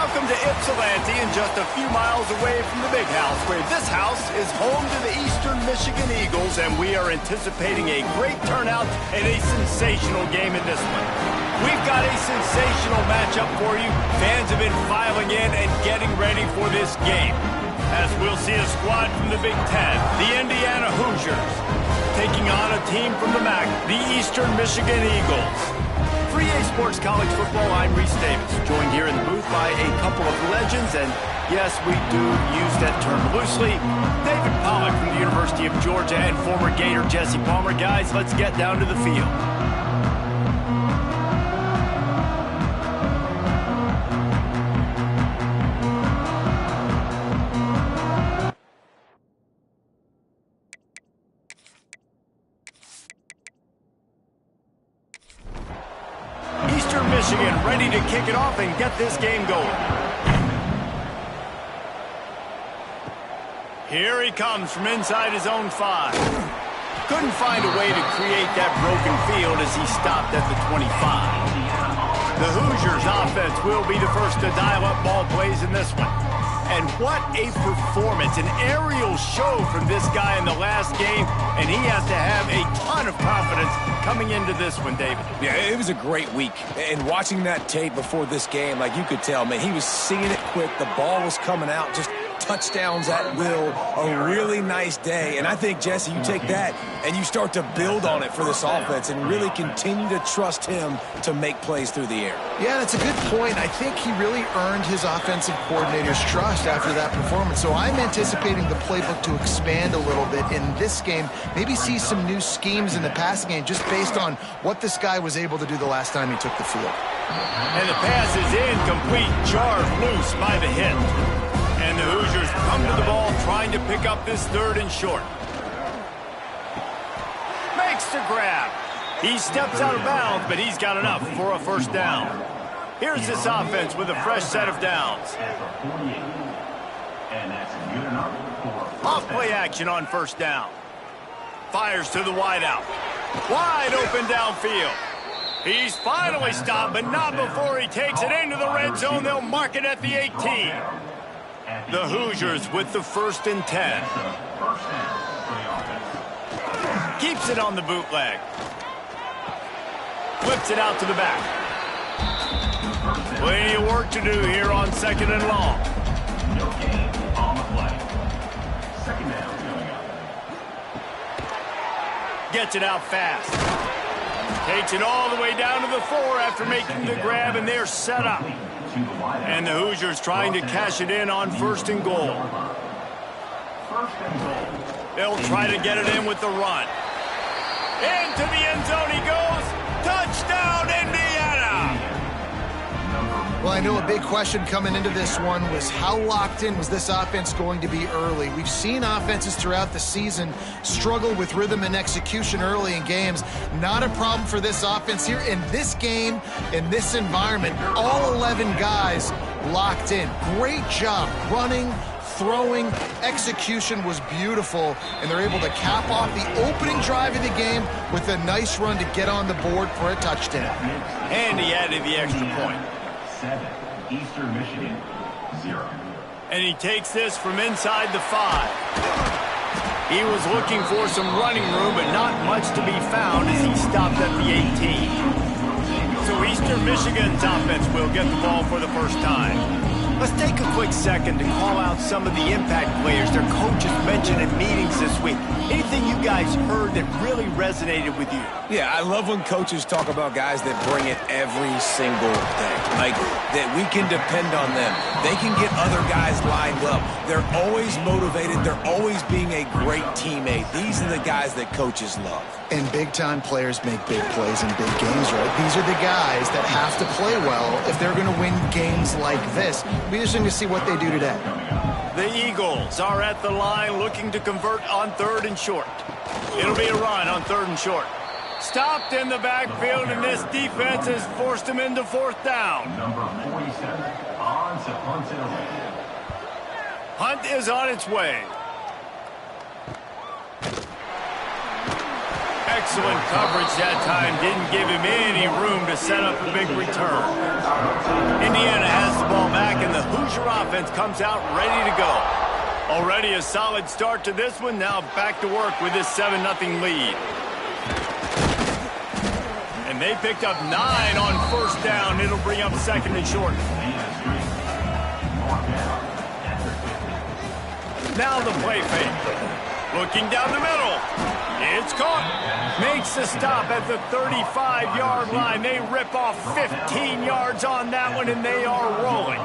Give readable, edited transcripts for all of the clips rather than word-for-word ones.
Welcome to Ypsilanti, and just a few miles away from the big house, where this house is home to the Eastern Michigan Eagles, and we are anticipating a great turnout and a sensational game in this one. We've got a sensational matchup for you. Fans have been filing in and getting ready for this game, as we'll see a squad from the Big Ten, the Indiana Hoosiers, taking on a team from the MAC, the Eastern Michigan Eagles. For EA Sports College Football, I'm Reese Davis, joined here in the booth by a couple of legends, and yes, we do use that term loosely. David Pollack from the University of Georgia and former Gator Jesse Palmer. Guys, let's get down to the field. Eastern Michigan ready to kick it off and get this game going. Here he comes from inside his own 5. Couldn't find a way to create that broken field as he stopped at the 25. The Hoosiers offense will be the first to dial up ball plays in this one. And what a performance, an aerial show from this guy in the last game, and he has to have a ton of confidence coming into this one, David. Yeah, it was a great week. And watching that tape before this game, like you could tell, man, he was seeing it quick. The ball was coming out, just touchdowns at will. A really nice day. And I think, Jesse, you take that and you start to build on it for this offense and really continue to trust him to make plays through the air. Yeah, that's a good point. I think he really earned his offensive coordinator's trust after that performance. So I'm anticipating the playbook to expand a little bit in this game. Maybe see some new schemes in the passing game just based on what this guy was able to do the last time he took the field. And the pass is incomplete, jarred loose by the hit. And the Hoosiers come to the ball trying to pick up this 3rd and short. Makes the grab. He steps out of bounds, but he's got enough for a first down. Here's this offense with a fresh set of downs. Off play action on first down. Fires to the wideout. Wide open downfield. He's finally stopped, but not before he takes it into the red zone. They'll mark it at the 18. The Hoosiers with the 1st and 10. Keeps it on the bootleg. Flips it out to the back. Plenty of work to do here on 2nd and long. No gain on the play. 2nd down coming up. Gets it out fast. Takes it all the way down to the 4 after making the grab, and they're set up. And the Hoosiers trying to cash it in on 1st and goal. They'll try to get it in with the run. Into the end zone he goes. Touchdown, Indiana! Well, I know a big question coming into this one was how locked in was this offense going to be early? We've seen offenses throughout the season struggle with rhythm and execution early in games. Not a problem for this offense here. In this game, in this environment, all 11 guys locked in. Great job running, throwing, execution was beautiful, and they're able to cap off the opening drive of the game with a nice run to get on the board for a touchdown. And he added the extra point. 7, Eastern Michigan, 0. And he takes this from inside the 5. He was looking for some running room, but not much to be found as he stopped at the 18. So Eastern Michigan's offense will get the ball for the first time. Let's take a quick second to call out some of the impact players their coaches mentioned in meetings this week. Anything you guys heard that really resonated with you? Yeah, I love when coaches talk about guys that bring it every single day. Like, that we can depend on them. They can get other guys lined up. They're always motivated. They're always being a great teammate. These are the guys that coaches love. And big-time players make big plays in big games, right? These are the guys that have to play well if they're going to win games like this. Be interesting to see what they do today. The Eagles are at the line looking to convert on 3rd and short. It'll be a run on 3rd and short. Stopped in the backfield, and this defense has forced him into 4th down. Number 47, on to punt it away. Hunt is on its way. Excellent coverage that time. Didn't give him any room to set up a big return. Indiana has the ball back, and the Hoosier offense comes out ready to go. Already a solid start to this one. Now back to work with this 7-0 lead. And they picked up 9 on first down. It'll bring up second and short. Now the play fake. Looking down the middle. It's caught. Makes the stop at the 35-yard line. They rip off 15 yards on that one, and they are rolling.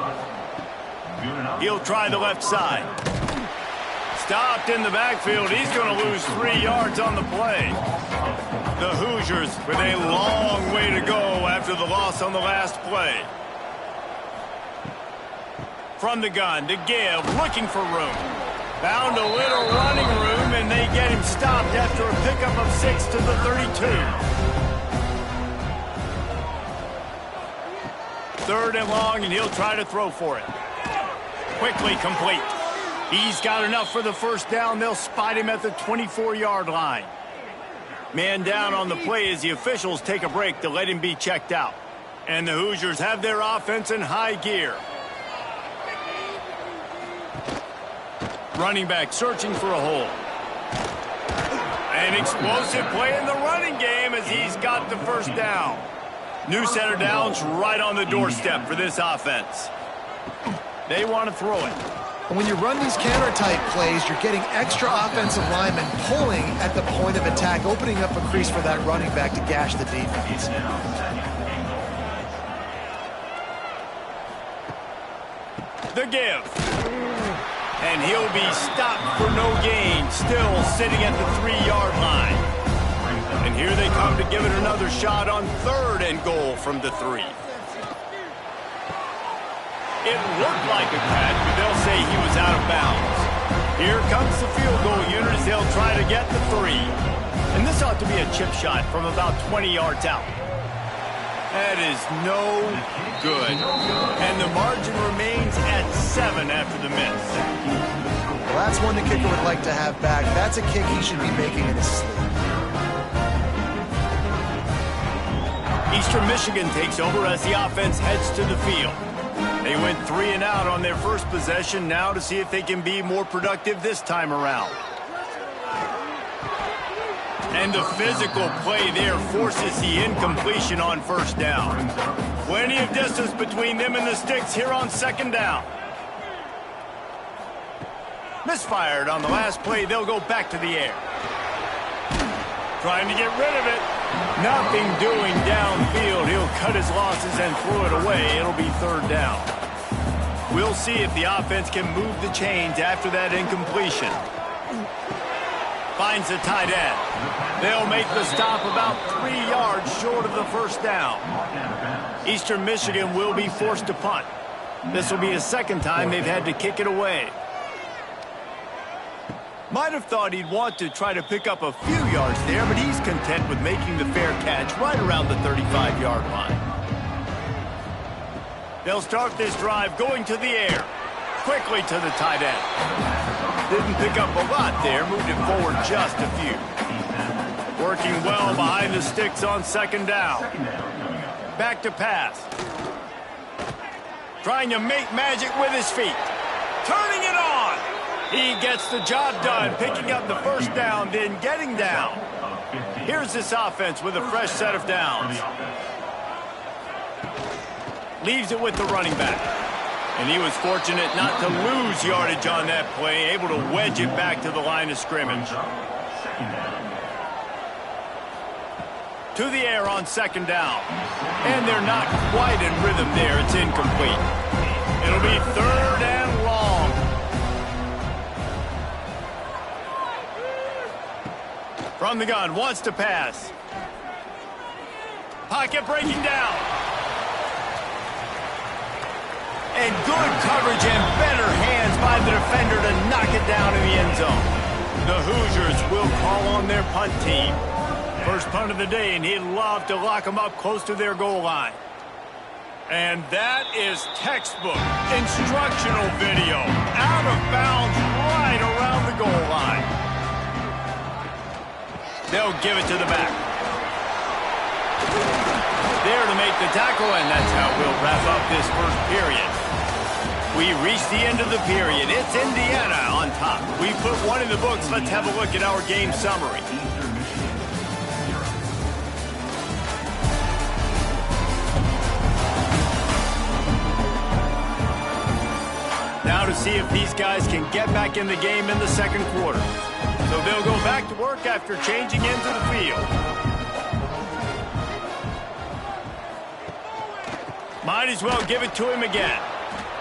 He'll try the left side. Stopped in the backfield. He's going to lose 3 yards on the play. The Hoosiers with a long way to go after the loss on the last play. From the gun to give, looking for room. Found a little running room, and they get him stopped after a pickup of 6 to the 32. 3rd and long, and he'll try to throw for it. Quickly complete. He's got enough for the first down. They'll spot him at the 24-yard line. Man down on the play as the officials take a break to let him be checked out. And the Hoosiers have their offense in high gear. Running back searching for a hole. An explosive play in the running game as he's got the first down. New set of downs right on the doorstep for this offense. They want to throw it. And when you run these counter-type plays, you're getting extra offensive linemen pulling at the point of attack, opening up a crease for that running back to gash the defense. The give. And he'll be stopped for no gain, still sitting at the 3-yard line. And here they come to give it another shot on 3rd and goal from the 3. It looked like a catch, but they'll say he was out of bounds. Here comes the field goal unit as they'll try to get the 3. And this ought to be a chip shot from about 20 yards out. That is no good. And the margin remains at 7 after the miss. Well, that's one the kicker would like to have back. That's a kick he should be making in his sleep. Eastern Michigan takes over as the offense heads to the field. They went 3 and out on their first possession, now to see if they can be more productive this time around. And the physical play there forces the incompletion on first down. Plenty of distance between them and the sticks here on 2nd down. Misfired on the last play. They'll go back to the air. Trying to get rid of it. Nothing doing downfield. He'll cut his losses and throw it away. It'll be 3rd down. We'll see if the offense can move the chains after that incompletion. Finds the tight end. They'll make the stop about 3 yards short of the first down. Eastern Michigan will be forced to punt. This will be the 2nd time they've had to kick it away. Might have thought he'd want to try to pick up a few yards there, but he's content with making the fair catch right around the 35-yard line. They'll start this drive going to the air. Quickly to the tight end. Didn't pick up a lot there, moved it forward just a few. Working well behind the sticks on 2nd down. Back to pass. Trying to make magic with his feet. Turning it on. He gets the job done, picking up the first down, then getting down. Here's this offense with a fresh set of downs. Leaves it with the running back. And he was fortunate not to lose yardage on that play, able to wedge it back to the line of scrimmage. To the air on 2nd down. And they're not quite in rhythm there. It's incomplete. It'll be 3rd and long. From the gun, wants to pass. Pocket breaking down. And good coverage and better hands by the defender to knock it down in the end zone. The Hoosiers will call on their punt team. First punt of the day, and he'd love to lock them up close to their goal line. And that is textbook instructional video. Out of bounds right around the goal line. They'll give it to the back. There to make the tackle, and that's how we'll wrap up this first period. We reached the end of the period. It's Indiana on top. We put one in the books. Let's have a look at our game summary. Now to see if these guys can get back in the game in the second quarter. So they'll go back to work after changing into the field. Might as well give it to him again.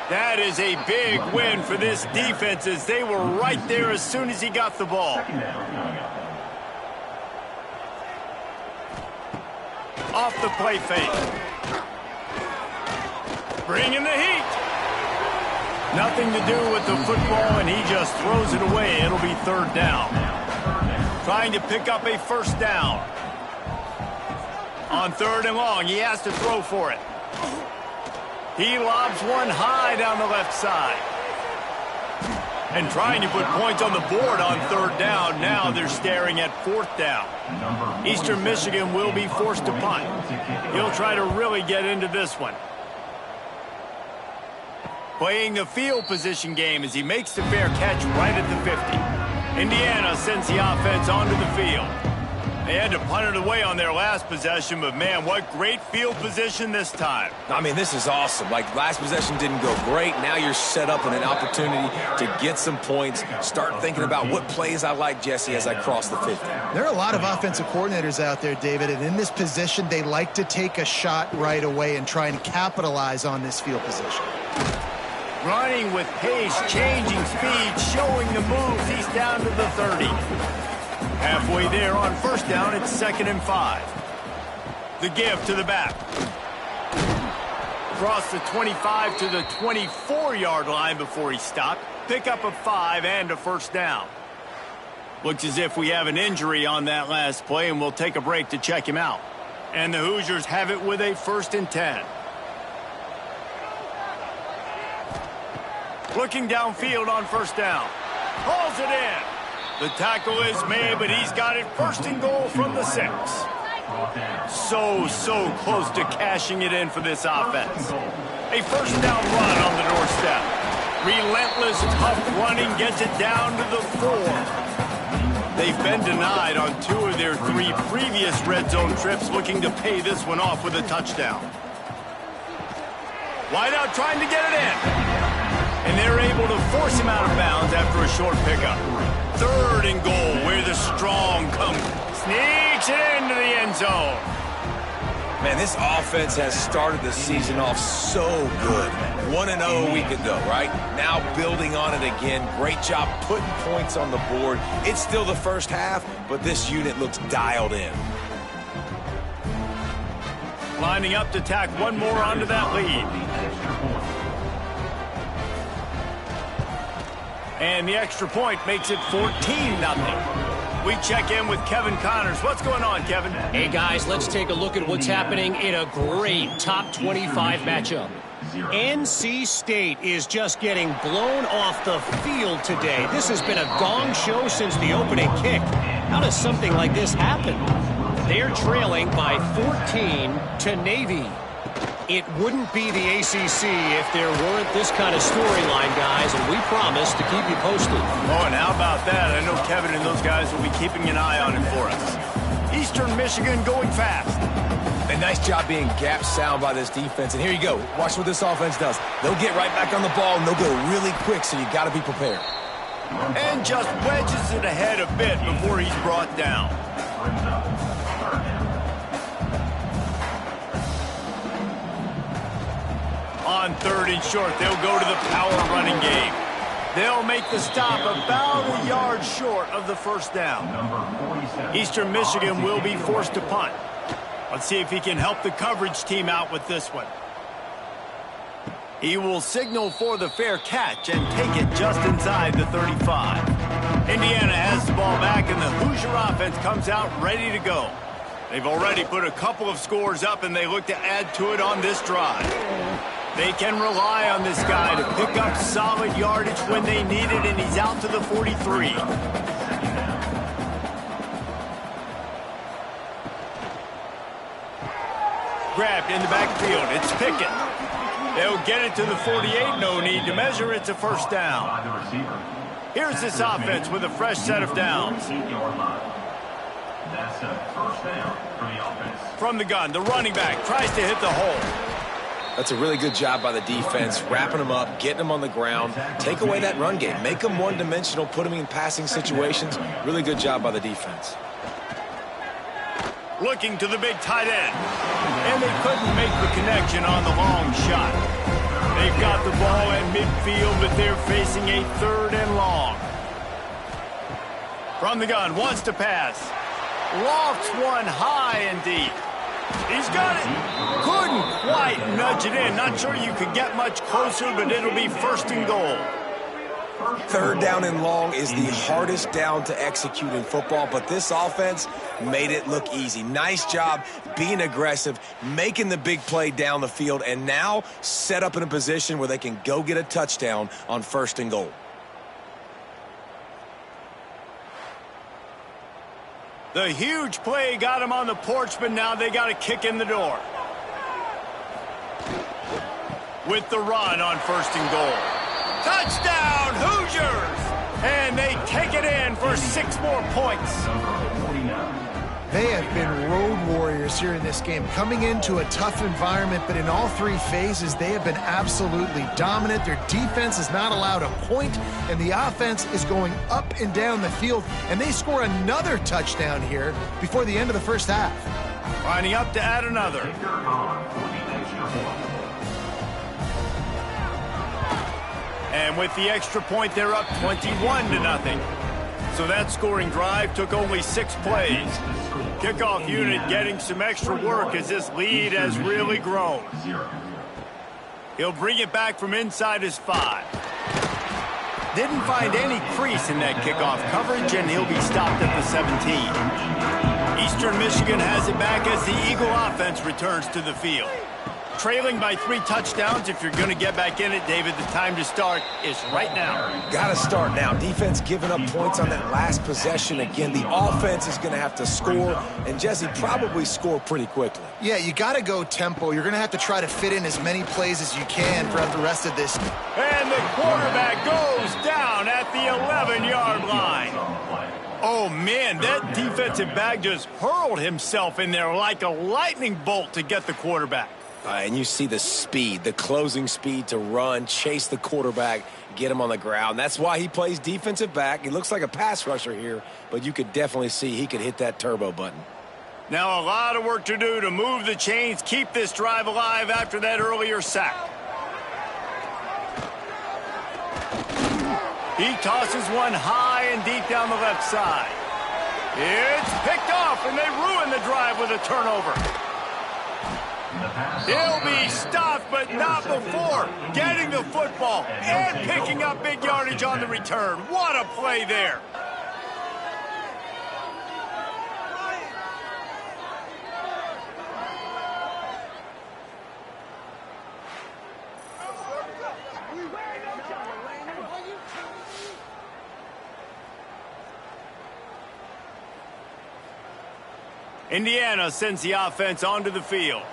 That is a big win for this defense as they were right there as soon as he got the ball. Off the play fake. Bringing the heat. Nothing to do with the football, and he just throws it away. It'll be third down. Trying to pick up a first down. On third and long, he has to throw for it. He lobs one high down the left side. And trying to put points on the board on third down. Now they're staring at fourth down. Eastern Michigan will be forced to punt. He'll try to really get into this one. Playing the field position game as he makes the fair catch right at the 50. Indiana sends the offense onto the field. They had to punt it away on their last possession, but man, what great field position this time. I mean, this is awesome. Like, last possession didn't go great. Now you're set up with an opportunity to get some points. Start thinking about what plays I like, Jesse, as I cross the 50. There are a lot of offensive coordinators out there, David, and in this position, they like to take a shot right away and try and capitalize on this field position. Running with pace, changing speed, showing the moves. He's down to the 30. Halfway there on first down, it's 2nd and 5. The give to the back. Across the 25 to the 24-yard line before he stopped. Pick up a 5 and a first down. Looks as if we have an injury on that last play, and we'll take a break to check him out. And the Hoosiers have it with a 1st and 10. Looking downfield on first down. Hauls it in. The tackle is made, but he's got it 1st and goal from the 6. So close to cashing it in for this offense. A first down run on the doorstep. Relentless, tough running gets it down to the 4. They've been denied on 2 of their 3 previous red zone trips, looking to pay this one off with a touchdown. Wide out trying to get it in. And they're able to force him out of bounds after a short pickup. 3rd and goal, where the strong come. Sneaks it into the end zone. Man, this offense has started the season off so good. 1-0 a week ago, right? Now building on it again. Great job putting points on the board. It's still the first half, but this unit looks dialed in. Lining up to tack one more onto that lead. And the extra point makes it 14-0. We check in with Kevin Connors. What's going on, Kevin? Hey, guys, let's take a look at what's happening in a great top 25 matchup. NC State is just getting blown off the field today. This has been a gong show since the opening kick. How does something like this happen? They're trailing by 14 to Navy. It wouldn't be the ACC if there weren't this kind of storyline, guys, and we promise to keep you posted. Oh, and how about that? I know Kevin and those guys will be keeping an eye on it for us. Eastern Michigan going fast. A nice job being gap sound by this defense. And here you go. Watch what this offense does. They'll get right back on the ball, and they'll go really quick, so you got to be prepared. And just wedges it ahead a bit before he's brought down. On 3rd and short, they'll go to the power running game. They'll make the stop about a yard short of the first down. Eastern Michigan will be forced to punt. Let's see if he can help the coverage team out with this one. He will signal for the fair catch and take it just inside the 35. Indiana has the ball back, and the Hoosier offense comes out ready to go. They've already put a couple of scores up, and they look to add to it on this drive. They can rely on this guy to pick up solid yardage when they need it, and he's out to the 43. grabbed in the backfield. It's Pickett. They'll get it to the 48. No need to measure. It's a first down. Here's this offense with a fresh set of downs. That's a first down for the offense. From the gun, the running back tries to hit the hole. That's a really good job by the defense, wrapping them up, getting them on the ground. Take away that run game. Make them one-dimensional, put them in passing situations. Really good job by the defense. Looking to the big tight end. And they couldn't make the connection on the long shot. They've got the ball at midfield, but they're facing a 3rd and long. From the gun, wants to pass. Lofts one high and deep. He's got it. Couldn't quite nudge it in. Not sure you could get much closer, but it'll be 1st and goal. 3rd down and long is the hardest down to execute in football, but this offense made it look easy. Nice job being aggressive, making the big play down the field, and now set up in a position where they can go get a touchdown on 1st and goal. The huge play got him on the porch, but now they got a kick in the door. With the run on 1st and goal. Touchdown, Hoosiers! And they take it in for 6 more points. They have been road warriors here in this game, coming into a tough environment, but in all 3 phases, they have been absolutely dominant. Their defense is not allowed a point, and the offense is going up and down the field, and they score another touchdown here before the end of the first half. Lining up to add another. And with the extra point, they're up 21-0. So that scoring drive took only 6 plays. Kickoff unit getting some extra work as this lead has really grown. He'll bring it back from inside his 5. Didn't find any crease in that kickoff coverage, and he'll be stopped at the 17. Eastern Michigan has it back as the Eagle offense returns to the field. Trailing by 3 touchdowns. If you're going to get back in it, David, the time to start is right now. Got to start now. Defense giving up points on that last possession. Again, the offense is going to have to score, and Jesse probably score pretty quickly. Yeah, you got to go tempo. You're going to have to try to fit in as many plays as you can throughout the rest of this. And the quarterback goes down at the 11-yard line. Oh, man, that defensive back just hurled himself in there like a lightning bolt to get the quarterback. And you see the speed, the closing speed to run, chase the quarterback, get him on the ground. That's why he plays defensive back. He looks like a pass rusher here, but you could definitely see he could hit that turbo button. Now a lot of work to do to move the chains, keep this drive alive after that earlier sack. He tosses one high and deep down the left side. It's picked off, and they ruin the drive with a turnover. He'll be stopped, but not before getting the football and picking up big yardage on the return. What a play there. Indiana sends the offense onto the field.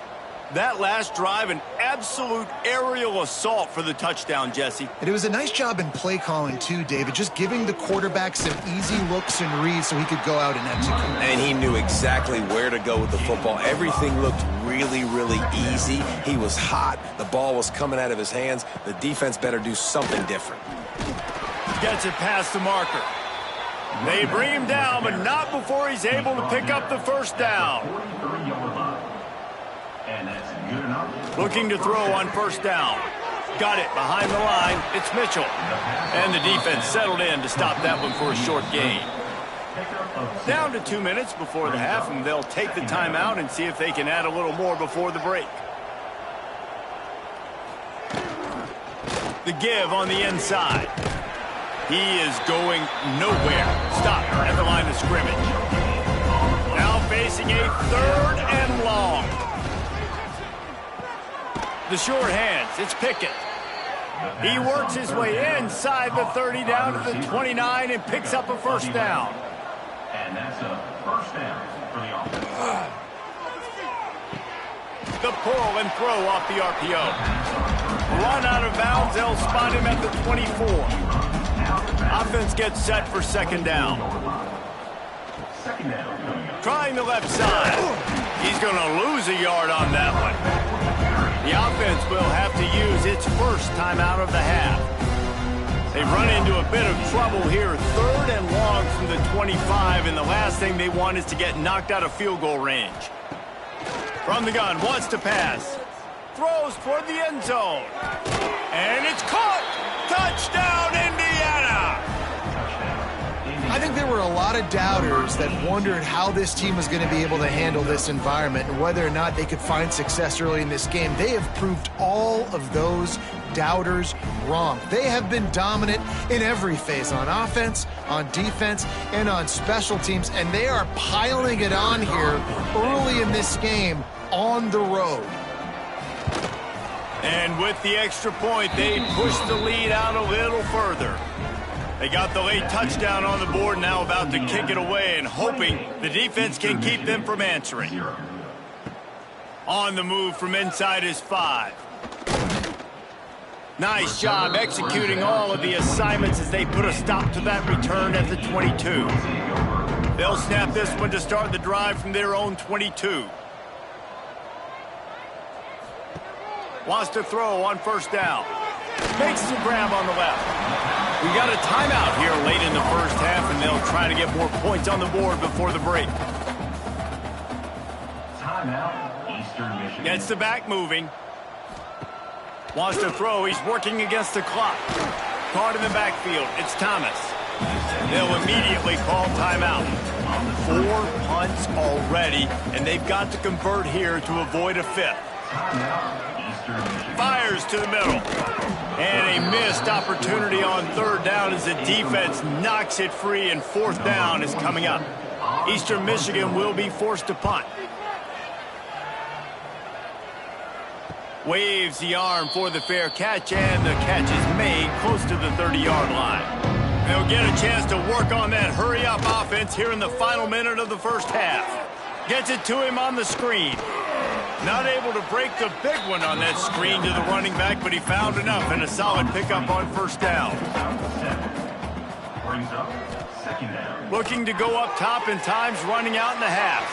That last drive, an absolute aerial assault for the touchdown, Jesse. And it was a nice job in play calling, too, David, just giving the quarterback some easy looks and reads so he could go out and execute. And he knew exactly where to go with the football. Everything looked really, really easy. He was hot. The ball was coming out of his hands. The defense better do something different. Gets it past the marker. They bring him down, but not before he's able to pick up the first down. Looking to throw on first down. Got it behind the line. It's Mitchell. And the defense settled in to stop that one for a short gain. Down to 2 minutes before the half, and they'll take the timeout and see if they can add a little more before the break. The give on the inside. He is going nowhere. Stop at the line of scrimmage. Now facing a 3rd and long. The short hands, it's Pickett. He works his way inside the 30 down to the 29 and picks up a first down. And that's a first down for the offense. The pull and throw off the RPO. Run out of bounds, they'll spot him at the 24. Offense gets set for second down. Trying the left side. He's going to lose a yard on that one. The offense will have to use its first timeout of the half. They run into a bit of trouble here, 3rd and long from the 25, and the last thing they want is to get knocked out of field goal range. From the gun, wants to pass. Throws toward the end zone. And it's caught! Touchdown, Indiana! I think there were a lot of doubters that wondered how this team was going to be able to handle this environment and whether or not they could find success early in this game. They have proved all of those doubters wrong. They have been dominant in every phase, on offense, on defense, and on special teams, and they are piling it on here early in this game on the road. And with the extra point, they push the lead out a little further. They got the late touchdown on the board, now about to kick it away and hoping the defense can keep them from answering. On the move from inside his 5. Nice job executing all of the assignments as they put a stop to that return at the 22. They'll snap this one to start the drive from their own 22. Wants to throw on first down. Makes the grab on the left. We got a timeout here late in the first half, and they'll try to get more points on the board before the break. Timeout, Eastern Michigan. Gets the back moving. Wants to throw. He's working against the clock. Caught in the backfield. It's Thomas. They'll immediately call timeout. 4 punts already, and they've got to convert here to avoid a 5th. Fires to the middle. And a missed opportunity on 3rd down as the defense knocks it free, and 4th down is coming up. Eastern Michigan will be forced to punt. Waves the arm for the fair catch, and the catch is made close to the 30-yard line. They'll get a chance to work on that hurry-up offense here in the final minute of the first half. Gets it to him on the screen. Not able to break the big one on that screen to the running back, but he found enough and a solid pickup on first down. Brings up second down. Looking to go up top, and time's running out in the half.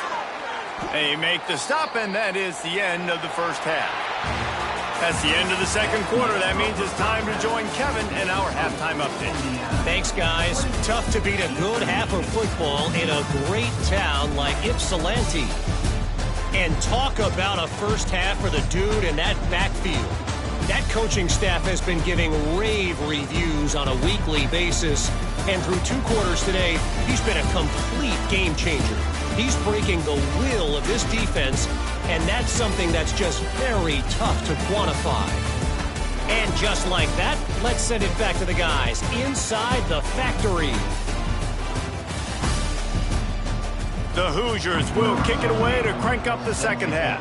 They make the stop, and that is the end of the first half. That's the end of the second quarter. That means it's time to join Kevin in our halftime update. Thanks, guys. Tough to beat a good half of football in a great town like Ypsilanti. And talk about a first half for the dude in that backfield. That coaching staff has been giving rave reviews on a weekly basis. And through 2 quarters today, he's been a complete game changer. He's breaking the will of this defense, and that's something that's just very tough to quantify. And just like that, let's send it back to the guys inside the factory. The Hoosiers will kick it away to crank up the second half.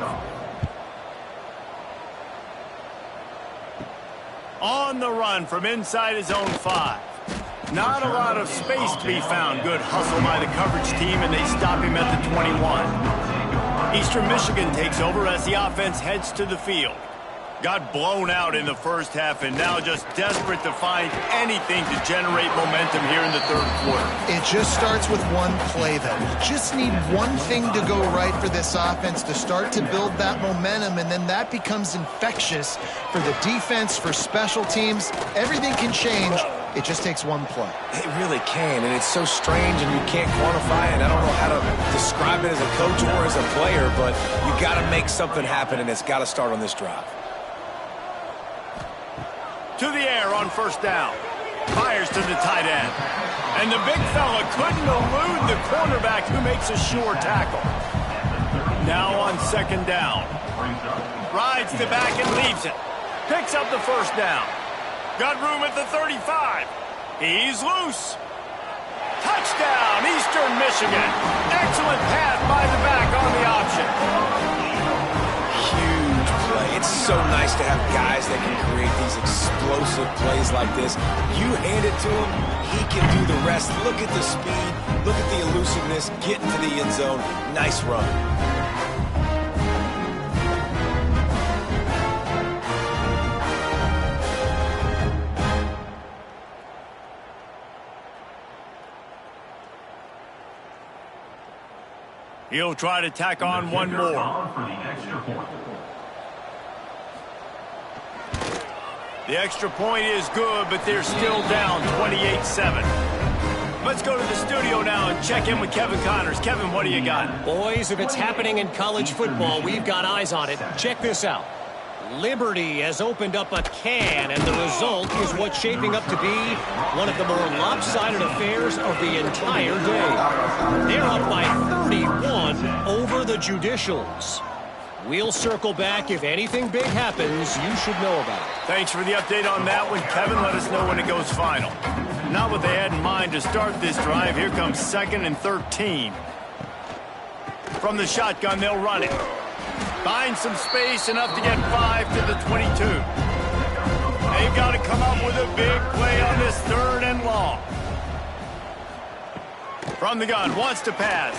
On the run from inside his own 5. Not a lot of space to be found. Good hustle by the coverage team, and they stop him at the 21. Eastern Michigan takes over as the offense heads to the field. Got blown out in the first half, and now just desperate to find anything to generate momentum here in the 3rd quarter. It just starts with one play, though. You just need one thing to go right for this offense to start to build that momentum, and then that becomes infectious for the defense, for special teams. Everything can change. It just takes one play. It really can, and it's so strange, and you can't quantify it. I don't know how to describe it as a coach or as a player, but you got to make something happen, and it's got to start on this drive. To the air on first down. Fires to the tight end. And the big fella couldn't elude the cornerback, who makes a sure tackle. Now on second down. Rides the back and leaves it. Picks up the first down. Got room at the 35. He's loose. Touchdown, Eastern Michigan. Excellent pass by the back on the option. Huge play. It's so nice to have guys that can create these explosive plays like this. You hand it to him, he can do the rest. Look at the speed. Look at the elusiveness. Get into the end zone. Nice run. He'll try to tack on one more. For the extra point. The extra point is good, but they're still down 28-7. Let's go to the studio now and check in with Kevin Connors. Kevin, what do you got? Boys, if it's happening in college football, we've got eyes on it. Check this out. Liberty has opened up a can, and the result is what's shaping up to be one of the more lopsided affairs of the entire day. They're up by 31 over the Judicials. We'll circle back. If anything big happens, you should know about it. Thanks for the update on that one, Kevin. Let us know when it goes final. Not what they had in mind to start this drive. Here comes 2nd and 13. From the shotgun, they'll run it. Find some space, enough to get 5 to the 22. They've got to come up with a big play on this 3rd and long. From the gun, wants to pass.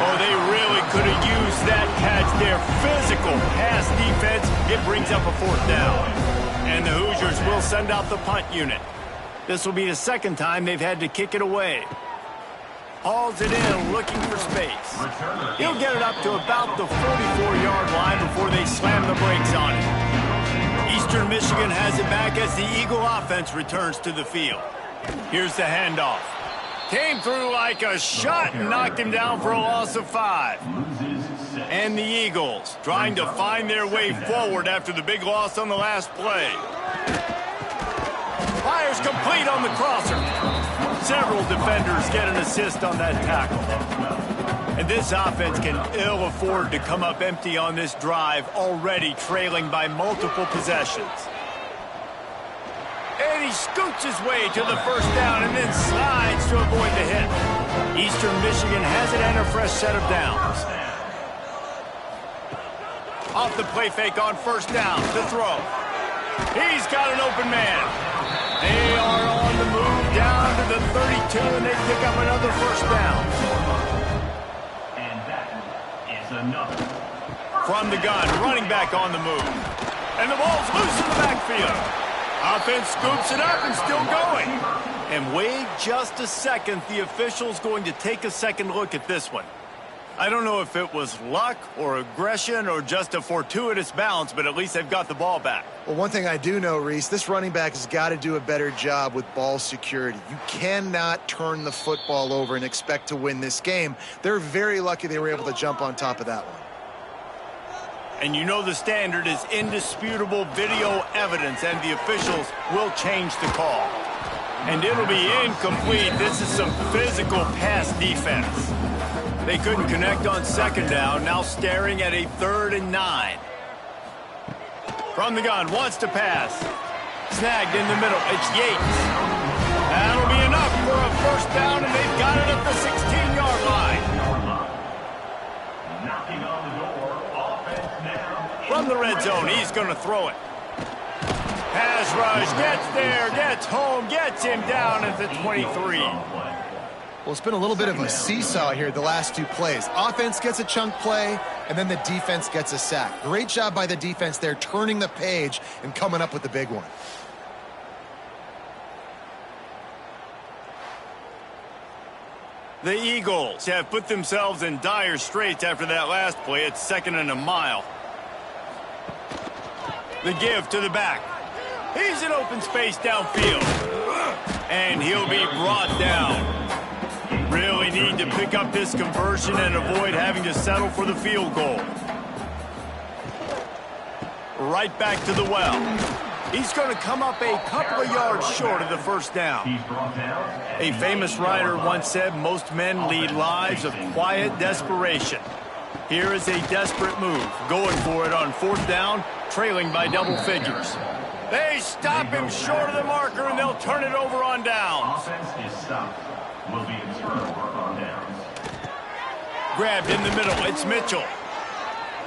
Oh, they really could have used that catch there. Physical pass defense. It brings up a 4th down. And the Hoosiers will send out the punt unit. This will be the 2nd time they've had to kick it away. Hauls it in, looking for space. He'll get it up to about the 44-yard line before they slam the brakes on it. Eastern Michigan has it back as the Eagle offense returns to the field. Here's the handoff. Came through like a shot and knocked him down for a loss of 5. And the Eagles trying to find their way forward after the big loss on the last play. Fires complete on the crosser. Several defenders get an assist on that tackle. And this offense can ill afford to come up empty on this drive, already trailing by multiple possessions. And he scoots his way to the 1st down and then slides to avoid the hit. Eastern Michigan has it and a fresh set of downs. Off the play fake on 1st down to throw. He's got an open man. They are on the move down to the 32, and they pick up another 1st down. And that is another. From the gun, running back on the move. And the ball's loose in the backfield. Offense scoops it up and still going. And wait just a second. The official's going to take a second look at this one. I don't know if it was luck or aggression or just a fortuitous bounce, but at least they've got the ball back. Well, one thing I do know, Reese, this running back has got to do a better job with ball security. You cannot turn the football over and expect to win this game. They're very lucky they were able to jump on top of that one. And you know the standard is indisputable video evidence, and the officials will change the call. And it'll be incomplete. This is some physical pass defense. They couldn't connect on 2nd down, now staring at a 3rd and 9. From the gun, wants to pass. Snagged in the middle, it's Yates. That'll be enough for a 1st down, and they've got it at the 16-yard line. Knocking on the door, offense now. From the red zone, he's going to throw it. Pass rush, gets there, gets home, gets him down at the 23. Well, it's been a little bit of a seesaw here the last 2 plays. Offense gets a chunk play, and then the defense gets a sack. Great job by the defense there, turning the page and coming up with the big one. The Eagles have put themselves in dire straits after that last play. It's 2nd and a mile. The give to the back. He's in open space downfield. And he'll be brought down. Really need to pick up this conversion and avoid having to settle for the field goal. Right back to the well. He's going to come up a couple of yards short of the 1st down. A famous writer once said, most men lead lives of quiet desperation. Here is a desperate move, going for it on 4th down, trailing by double figures. They stop him short of the marker, and they'll turn it over on downs. Offense is stopped. Will be a turnover on downs. Grabbed in the middle, it's Mitchell.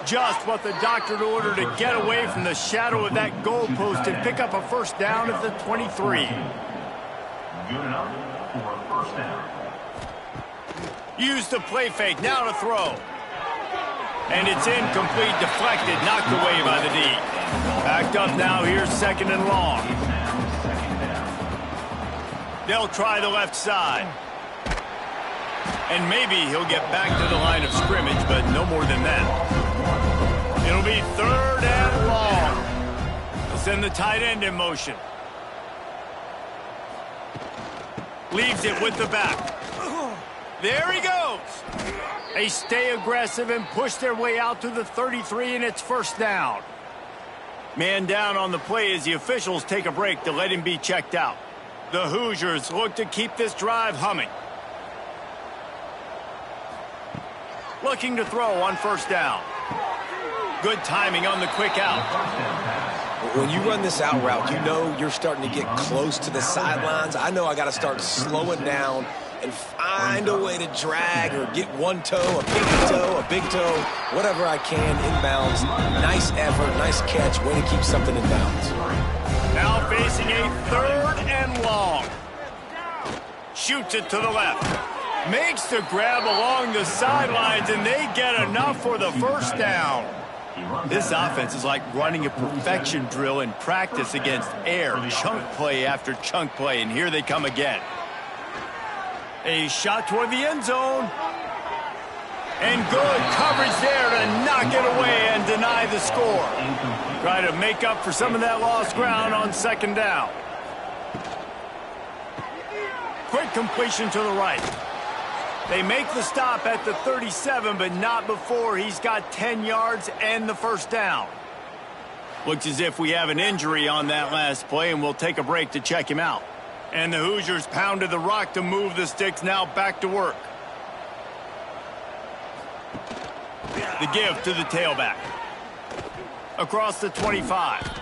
Just what the doctor ordered to get away from the shadow of that goalpost and pick up a 1st down at the 23. Good enough for a 1st down. Use the play fake, now to throw. And it's incomplete, deflected, knocked away by the D. Backed up now, here's 2nd and long. They'll try the left side. And maybe he'll get back to the line of scrimmage, but no more than that. It'll be 3rd and long. They'll send the tight end in motion. Leaves it with the back. There he goes. They stay aggressive and push their way out to the 33, and it's 1st down. Man down on the play as the officials take a break to let him be checked out. The Hoosiers look to keep this drive humming. Looking to throw on 1st down. Good timing on the quick out. When you run this out route, you know you're starting to get close to the sidelines. I know I got to start slowing down and find a way to drag or get one toe, a pinky toe, a big toe, whatever I can inbounds. Nice effort, nice catch, way to keep something in bounds. Now facing a 3rd and long. Shoots it to the left. Makes the grab along the sidelines, and they get enough for the 1st down. This offense is like running a perfection drill in practice against air. Chunk play after chunk play, and here they come again. A shot toward the end zone. And good coverage there to knock it away and deny the score. Try to make up for some of that lost ground on 2nd down. Quick completion to the right. They make the stop at the 37, but not before he's got 10 yards and the 1st down. Looks as if we have an injury on that last play, and we'll take a break to check him out. And the Hoosiers pounded the rock to move the sticks, now back to work. The give to the tailback. Across the 25.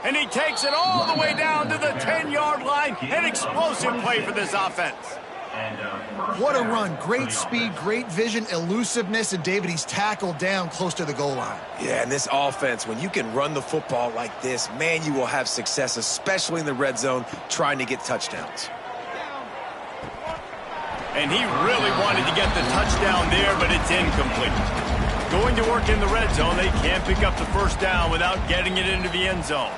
And he takes it all the way down to the 10-yard line. An explosive play for this offense. What a run. Great speed, great vision, elusiveness, and David, he's tackled down close to the goal line. Yeah, and this offense, when you can run the football like this, man, you will have success, especially in the red zone, trying to get touchdowns. And he really wanted to get the touchdown there, but it's incomplete. Going to work in the red zone, they can't pick up the 1st down without getting it into the end zone.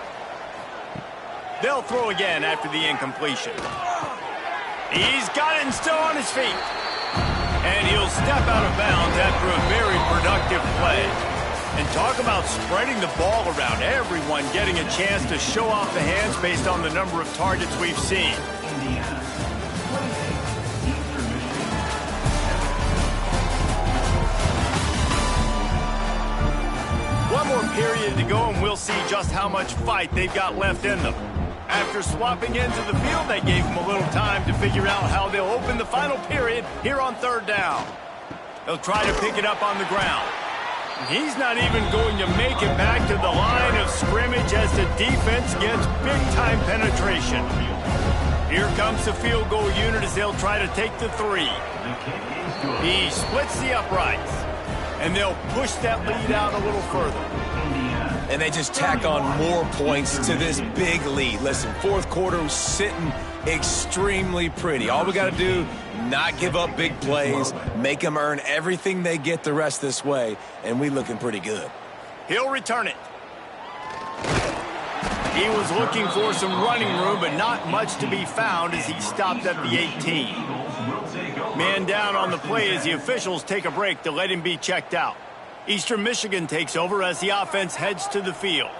They'll throw again after the incompletion. He's got it and still on his feet. And he'll step out of bounds after a very productive play. And talk about spreading the ball around. Everyone getting a chance to show off the hands based on the number of targets we've seen. One more period to go, and we'll see just how much fight they've got left in them. After swapping into the field, they gave him a little time to figure out how they'll open the final period here on 3rd down. They'll try to pick it up on the ground. He's not even going to make it back to the line of scrimmage as the defense gets big-time penetration. Here comes the field goal unit as they'll try to take the 3. He splits the uprights, and they'll push that lead out a little further. And they just tack on more points to this big lead. Listen, 4th quarter was sitting extremely pretty. All we got to do, not give up big plays, make them earn everything they get the rest this way, and we looking pretty good. He'll return it. He was looking for some running room, but not much to be found as he stopped at the 18. Man down on the play as the officials take a break to let him be checked out. Eastern Michigan takes over as the offense heads to the field.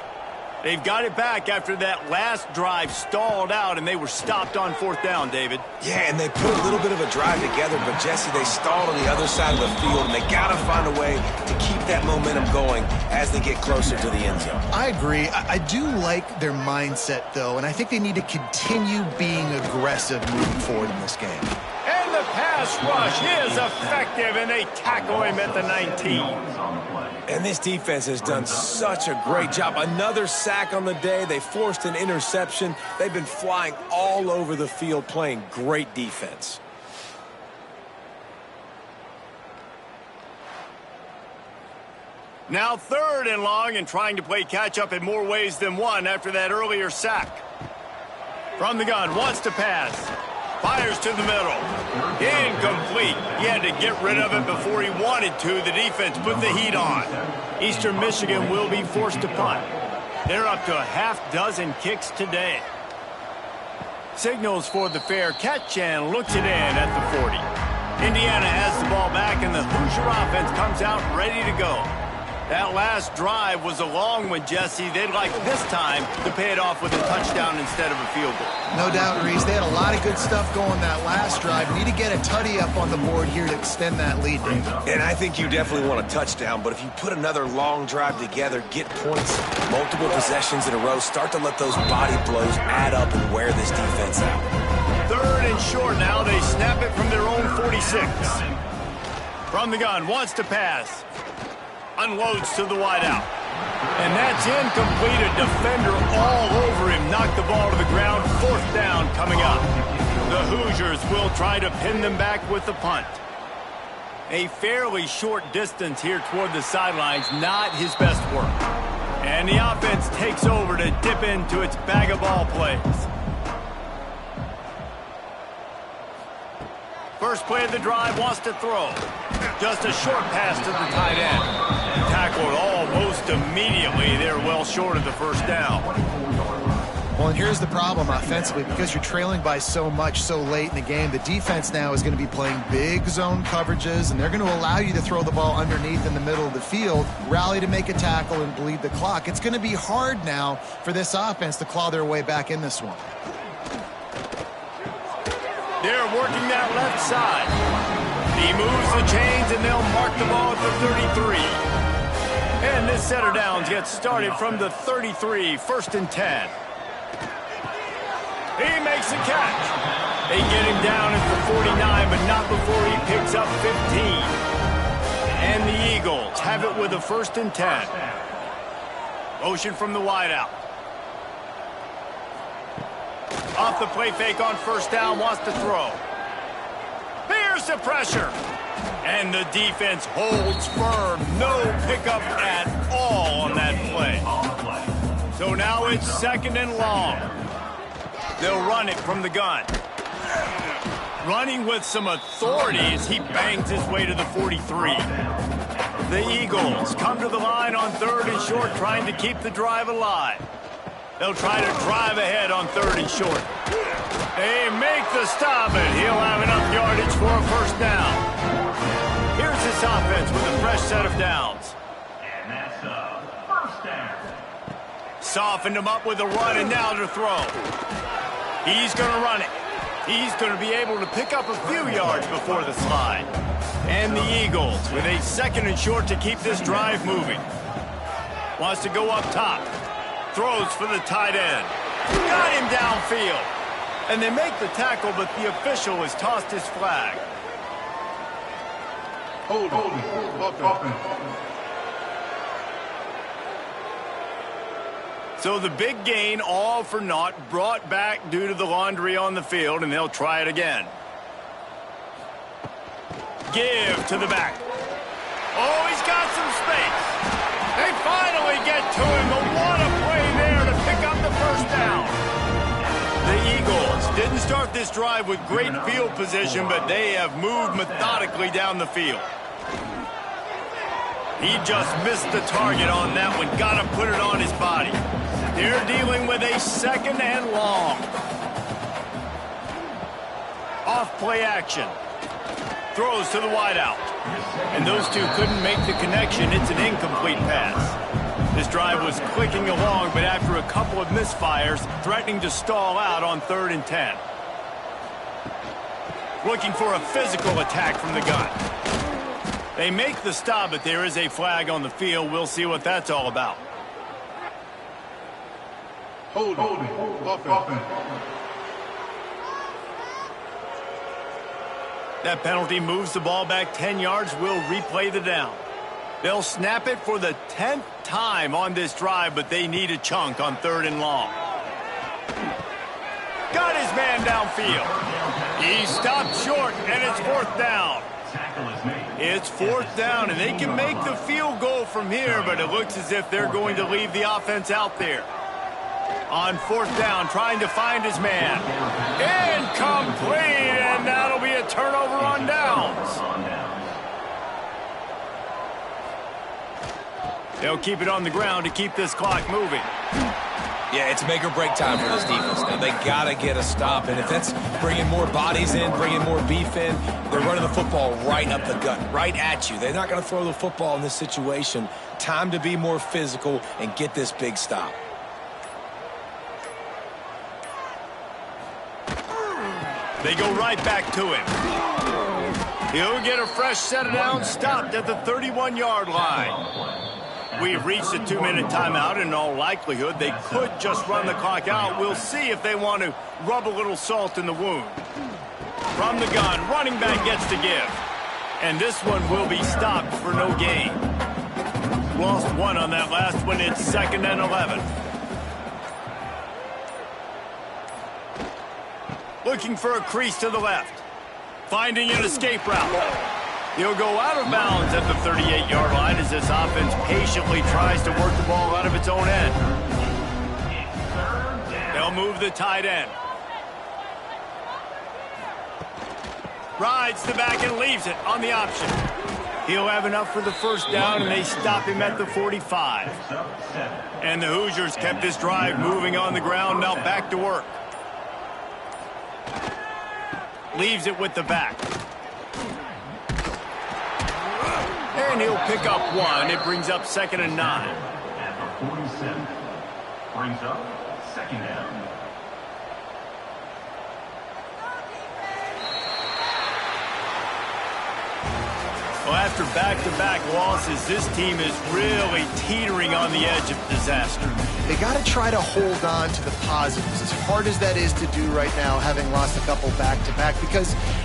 They've got it back after that last drive stalled out, and they were stopped on 4th down, David. Yeah, and they put a little bit of a drive together, but, Jesse, they stalled on the other side of the field, and they got to find a way to keep that momentum going as they get closer to the end zone. I agree. I do like their mindset, though, and I think they need to continue being aggressive moving forward in this game. And the pass rush is effective, and they tackle him at the 19. And this defense has done such a great job. Another sack on the day. They forced an interception. They've been flying all over the field playing great defense. Now 3rd and long, and trying to play catch-up in more ways than one after that earlier sack. From the gun, wants to pass. Fires to the middle. Incomplete. He had to get rid of it before he wanted to. The defense put the heat on. Eastern Michigan will be forced to punt. They're up to a half-dozen kicks today. Signals for the fair catch and looks it in at the 40. Indiana has the ball back, and the Hoosier offense comes out ready to go. That last drive was a long one, Jesse. They'd like this time to pay it off with a touchdown instead of a field goal. No doubt, Reese. They had a lot of good stuff going that last drive. Need to get a tutty up on the board here to extend that lead, Dave. And I think you definitely want a touchdown, but if you put another long drive together, get points, multiple possessions in a row, start to let those body blows add up and wear this defense out. 3rd and short now. They snap it from their own 46. From the gun, wants to pass. Unloads to the wideout. And that's incomplete. A defender all over him. Knocked the ball to the ground. 4th down coming up. The Hoosiers will try to pin them back with the punt. A fairly short distance here toward the sidelines. Not his best work. And the offense takes over to dip into its bag of ball plays. First play of the drive, wants to throw. Just a short pass to the tight end. Tackled almost immediately. They're well short of the first down. Well, and here's the problem offensively. Because you're trailing by so much so late in the game, the defense now is going to be playing big zone coverages, and they're going to allow you to throw the ball underneath in the middle of the field, rally to make a tackle, and bleed the clock. It's going to be hard now for this offense to claw their way back in this one. They're working that left side. He moves the chains, and they'll mark the ball at the 33. And this set of downs gets started from the 33, 1st and 10. He makes a catch. They get him down at the 49, but not before he picks up 15. And the Eagles have it with a 1st and 10. Motion from the wideout. Off the play fake on 1st down, wants to throw. Here's the pressure. And the defense holds firm. No pickup at all on that play. So now it's 2nd and long. They'll run it from the gun. Running with some authority as he bangs his way to the 43. The Eagles come to the line on 3rd and short, trying to keep the drive alive. They'll try to drive ahead on 3rd and short. They make the stop, and he'll have enough yardage for a 1st down. Here's this offense with a fresh set of downs. And that's a 1st down. Softened him up with a run, and now to throw. He's going to run it. He's going to be able to pick up a few yards before the slide. And the Eagles with a 2nd and short to keep this drive moving. Wants to go up top. Throws for the tight end. Got him downfield. And they make the tackle, but the official has tossed his flag. Hold on. So the big gain, all for naught, brought back due to the laundry on the field, and they'll try it again. Give to the back. Oh, he's got some space. They finally get to him, but what a play there to pick up the 1st down. The Eagles didn't start this drive with great field position, but they have moved methodically down the field. He just missed the target on that one. Got to put it on his body. They're dealing with a 2nd and long. Off play action. Throws to the wideout. And those two couldn't make the connection. It's an incomplete pass. This drive was clicking along, but after a couple of misfires, threatening to stall out on 3rd and 10. Looking for a physical attack from the gun. They make the stop, but there is a flag on the field. We'll see what that's all about. Hold it. That penalty moves the ball back 10 yards. We'll replay the down. They'll snap it for the 10th time on this drive, but they need a chunk on 3rd and long. Got his man downfield. He stopped short, and it's 4th down. It's 4th down, and they can make the field goal from here, but it looks as if they're going to leave the offense out there. On 4th down, trying to find his man. Incomplete, and that'll be a turnover on downs. They'll keep it on the ground to keep this clock moving. Yeah, it's make or break time for this defense. Now, they got to get a stop, and if that's bringing more bodies in, bringing more beef in, they're running the football right up the gut, right at you. They're not going to throw the football in this situation. Time to be more physical and get this big stop. They go right back to him. He'll get a fresh set of downs, stopped at the 31-yard line. We've reached a 2-minute timeout. In all likelihood, they could just run the clock out. We'll see if they want to rub a little salt in the wound. From the gun, running back gets to give. And this one will be stopped for no gain. Lost one on that last one. It's 2nd and 11. Looking for a crease to the left. Finding an escape route. He'll go out of bounds at the 38-yard line as this offense patiently tries to work the ball out of its own end. They'll move the tight end. Rides the back and leaves it on the option. He'll have enough for the first down, and they stop him at the 45. And the Hoosiers kept this drive moving on the ground. Now back to work. Leaves it with the back. And he'll pick up one. It brings up 2nd and 9. At the 47. Brings up 2nd down. Well, after back-to-back losses, this team is really teetering on the edge of disaster. They got to try to hold on to the positives, as hard as that is to do right now, having lost a couple back-to-back, because